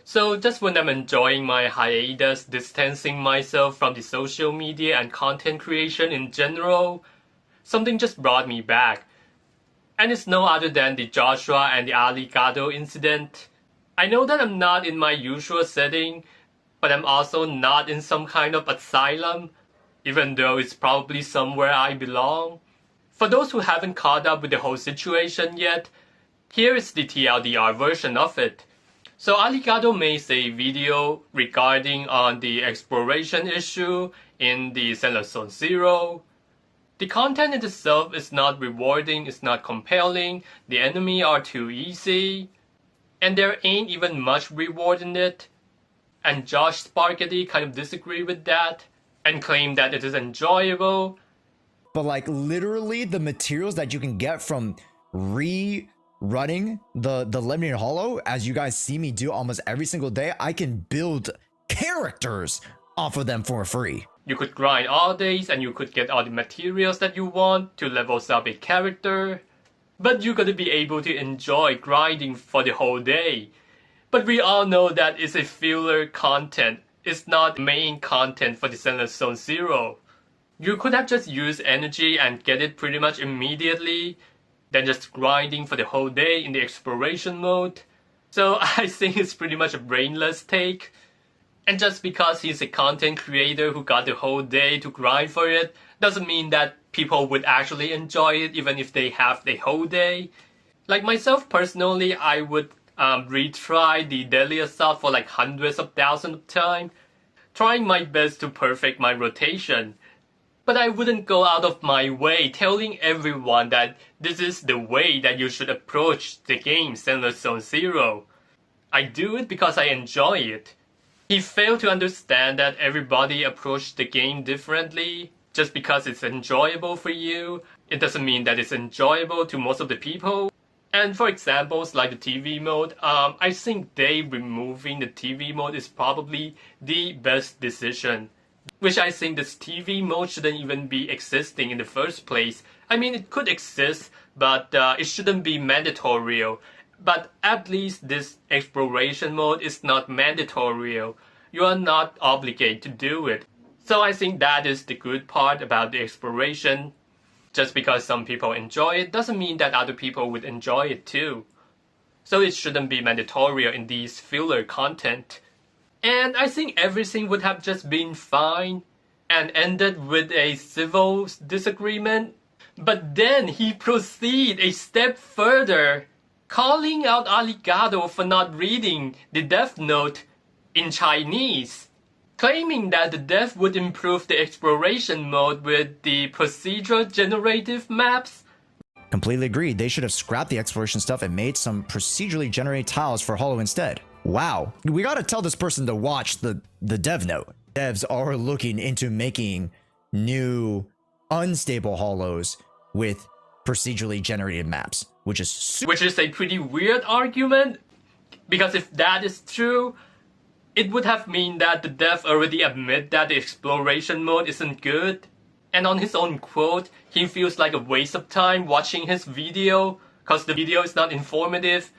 So just when I'm enjoying my hiatus, distancing myself from the social media and content creation in general, something just brought me back. And it's no other than the Joshua and the Alligator incident. I know that I'm not in my usual setting, but I'm also not in some kind of asylum, even though it's probably somewhere I belong. For those who haven't caught up with the whole situation yet, here is the TLDR version of it. So Alligator makes a video regarding on the exploration issue in the Zenless Zone Zero. The content in itself is not rewarding, it's not compelling, the enemy are too easy, and there ain't even much reward in it. And Josh Sparkety kind of disagree with that and claim that it is enjoyable. But like literally the materials that you can get from running the Lemonade Hollow, as you guys see me do almost every single day, I can build characters off of them for free. You could grind all days and you could get all the materials that you want to level up a character. But you're gonna be able to enjoy grinding for the whole day. But we all know that it's a filler content. It's not main content for the Zenless Zone Zero. You could have just used energy and get it pretty much immediately, than just grinding for the whole day in the exploration mode. So I think it's pretty much a brainless take. And just because he's a content creator who got the whole day to grind for it, doesn't mean that people would actually enjoy it even if they have the whole day. Like myself personally, I would retry the Daily Assault for like hundreds of thousands of times, trying my best to perfect my rotation. But I wouldn't go out of my way telling everyone that this is the way that you should approach the game Zenless Zone Zero. I do it because I enjoy it. He failed to understand that everybody approached the game differently. Just because it's enjoyable for you, it doesn't mean that it's enjoyable to most of the people. And for examples like the TV mode, I think removing the TV mode is probably the best decision. Which I think this TV mode shouldn't even be existing in the first place. I mean, it could exist, but it shouldn't be mandatory. But at least this exploration mode is not mandatory. You are not obligated to do it. So I think that is the good part about the exploration. Just because some people enjoy it doesn't mean that other people would enjoy it too. So it shouldn't be mandatory in these filler content. And I think everything would have just been fine and ended with a civil disagreement. But then he proceeded a step further, calling out Alligator for not reading the Death Note in Chinese, claiming that the dev would improve the exploration mode with the procedural generative maps. Completely agreed. They should have scrapped the exploration stuff and made some procedurally generated tiles for Hollow instead. Wow. We gotta tell this person to watch the dev note. Devs are looking into making new unstable hollows with procedurally generated maps, which is a pretty weird argument, because if that is true, it would have mean that the dev already admit that the exploration mode isn't good. And on his own quote, he feels like a waste of time watching his video, cause the video is not informative.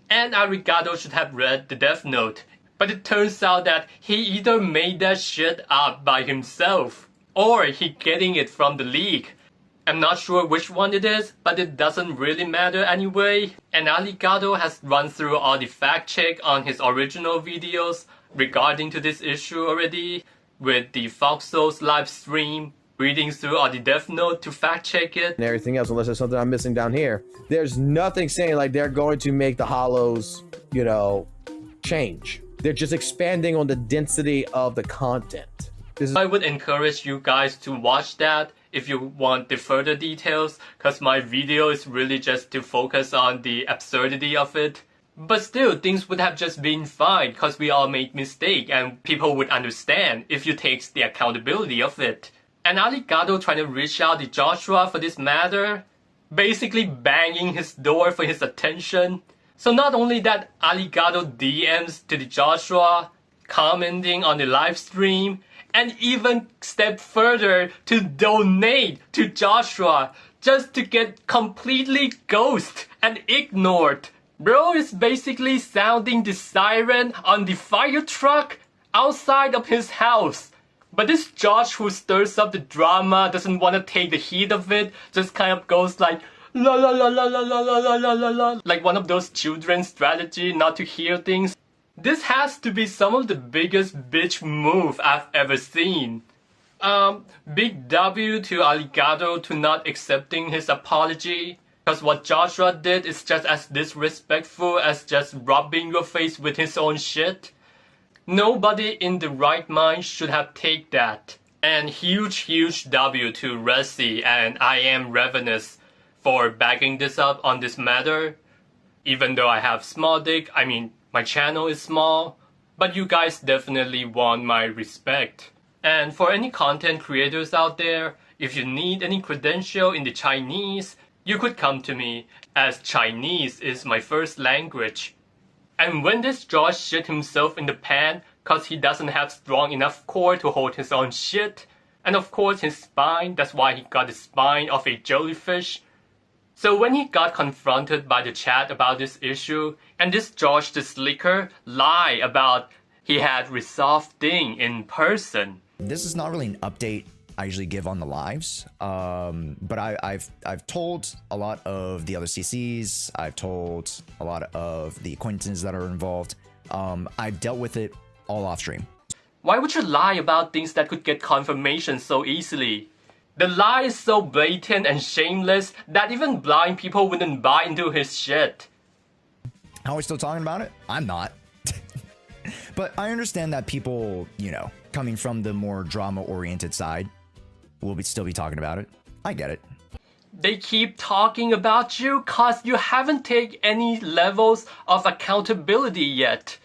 And Arigato should have read the Death Note. But it turns out that he either made that shit up by himself, or he getting it from the leak. I'm not sure which one it is, but it doesn't really matter anyway. And Alligator has run through all the fact check on his original videos regarding to this issue already, with the Fox Souls live stream, reading through all the Death Note to fact check it. And everything else, unless there's something I'm missing down here. There's nothing saying like they're going to make the hollows, you know, change. They're just expanding on the density of the content. I would encourage you guys to watch that if you want the further details, cause my video is really just to focus on the absurdity of it. But still, things would have just been fine, cause we all make mistakes and people would understand if you take the accountability of it. And Alligator trying to reach out to Joshua for this matter, basically banging his door for his attention. So not only that, Alligator DMs to the Joshua, commenting on the live stream, and even step further to donate to Joshua just to get completely ghosted and ignored. Bro is basically sounding the siren on the fire truck outside of his house. But this Josh who stirs up the drama, doesn't want to take the heat of it, just kind of goes like la la la la la la la la la la la, like one of those children's strategy not to hear things. This has to be some of the biggest bitch move I've ever seen. Big W to Alligato to not accepting his apology. Because what Joshua did is just as disrespectful as just rubbing your face with his own shit. Nobody in the right mind should have taken that. And huge W to Resi and I Am Ravenous for backing this up on this matter. Even though I have small dick, I mean, my channel is small, but you guys definitely want my respect. And for any content creators out there, if you need any credential in the Chinese, you could come to me, as Chinese is my first language. And when this Josh shit himself in the pan cause he doesn't have strong enough core to hold his own shit, and of course his spine, that's why he got the spine of a jellyfish. So when he got confronted by the chat about this issue, and this Josh the Slicker lie about he had resolved thing in person. This is not really an update I usually give on the lives, but I've told a lot of the other CCs, I've told a lot of the acquaintances that are involved. I've dealt with it all off stream. Why would you lie about things that could get confirmation so easily? The lie is so blatant and shameless that even blind people wouldn't buy into his shit. How are we still talking about it? I'm not. But I understand that people, you know, coming from the more drama-oriented side will still be talking about it. I get it. They keep talking about you cause you haven't taken any levels of accountability yet.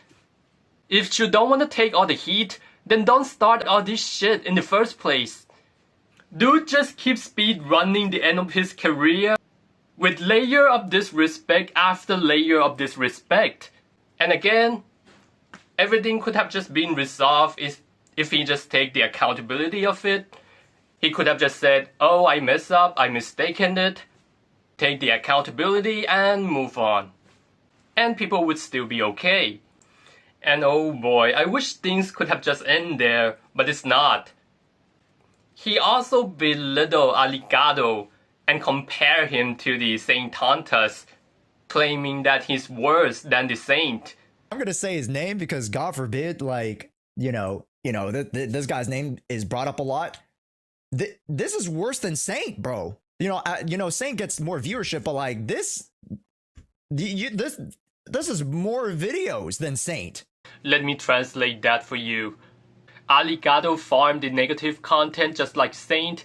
If you don't want to take all the heat, then don't start all this shit in the first place. Dude just keeps speed running the end of his career with layer of disrespect after layer of disrespect. And again, everything could have just been resolved if he just take the accountability of it. He could have just said, oh, I messed up, I mistaken it, take the accountability and move on. And people would still be okay. And oh boy, I wish things could have just ended there, but it's not. He also belittled Alligato and compared him to the Saint Tontas, claiming that he's worse than the Saint. I'm gonna say his name because God forbid, like, this guy's name is brought up a lot. This is worse than Saint, bro. Saint gets more viewership, but like this is more videos than Saint. Let me translate that for you. Alligato farmed the negative content just like Saint,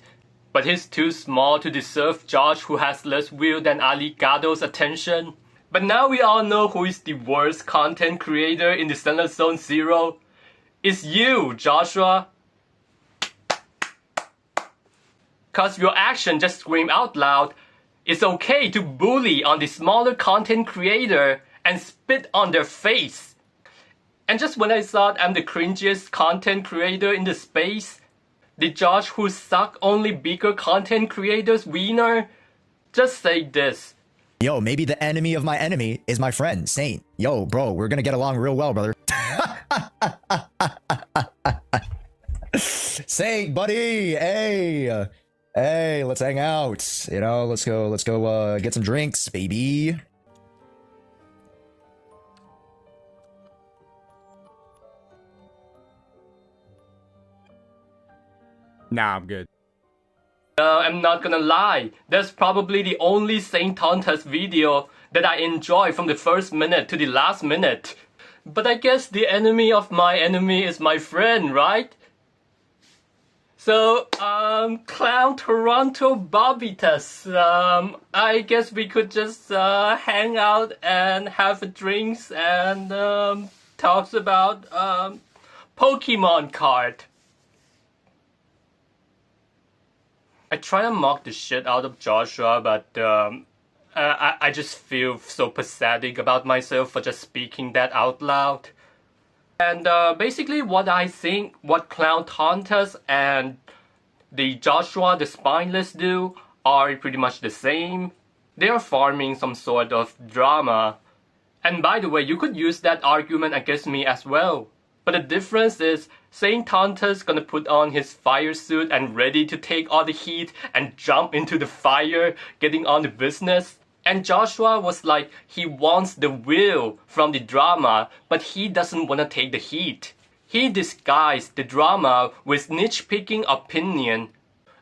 but he's too small to deserve Josh, who has less will than Alligato's attention. But now we all know who is the worst content creator in the Zenless Zone Zero. It's you, Joshua. Cause your action just scream out loud, it's okay to bully on the smaller content creator and spit on their face. And just when I thought I'm the cringiest content creator in the space, the Josh who suck only bigger content creators wiener, just say this. Yo, maybe the enemy of my enemy is my friend, Saint. Yo, bro, we're gonna get along real well, brother. Saint, buddy, hey, let's hang out. Let's go get some drinks, baby. Nah, I'm good. I'm not gonna lie, that's probably the only Saint Tontas video that I enjoy from the first minute to the last minute. But I guess the enemy of my enemy is my friend, right? So, Clown Toronto Bobitas, I guess we could just hang out and have drinks and talks about Pokemon card. I try to mock the shit out of Joshua, but I just feel so pathetic about myself for just speaking that out loud. And basically what I think what Clown Tontas and the Joshua the Spineless do are pretty much the same. They are farming some sort of drama. And by the way, you could use that argument against me as well. But the difference is, Saint Tonta's gonna put on his fire suit and ready to take all the heat and jump into the fire, getting on the business. And Joshua was like, he wants the will from the drama, but he doesn't wanna take the heat. He disguised the drama with niche-picking opinion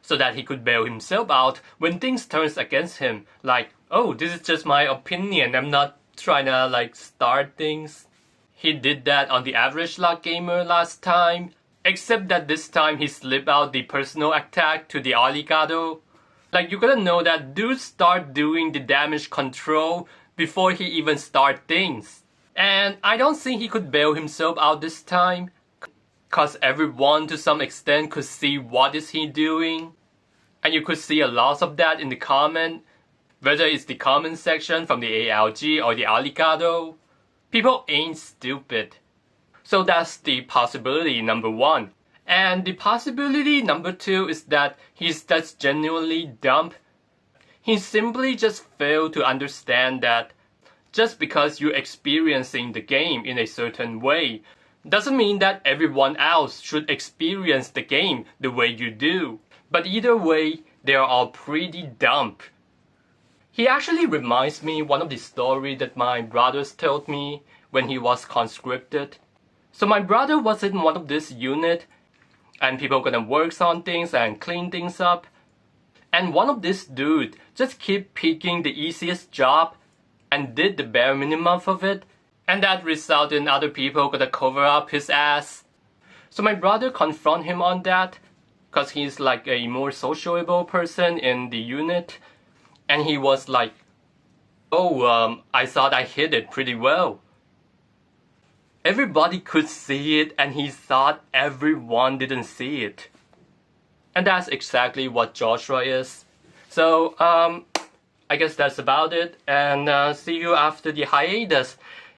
so that he could bail himself out when things turns against him. Like, oh, this is just my opinion, I'm not trying to like start things. He did that on the Average Luck Gamer last time, except that this time he slipped out the personal attack to the Alligado. Like, you gotta know that dude start doing the damage control before he even start things. And I don't think he could bail himself out this time, cause everyone to some extent could see what is he doing. And you could see a lot of that in the comment, whether it's the comment section from the ALG or the Alligado. People ain't stupid. So that's the possibility number one. And the possibility number two is that he's just genuinely dumb. He simply just failed to understand that just because you're experiencing the game in a certain way doesn't mean that everyone else should experience the game the way you do. But either way, they're all pretty dumb. He actually reminds me one of the story that my brothers told me when he was conscripted. So my brother was in one of this unit, and people gonna work on things and clean things up. And one of this dude just keep picking the easiest job and did the bare minimum of it. And that resulted in other people gonna cover up his ass. So my brother confront him on that, cause he's like a more sociable person in the unit. And he was like, oh, I thought I hit it pretty well. Everybody could see it, and he thought everyone didn't see it. And that's exactly what Joshua is. So, I guess that's about it, and see you after the hiatus.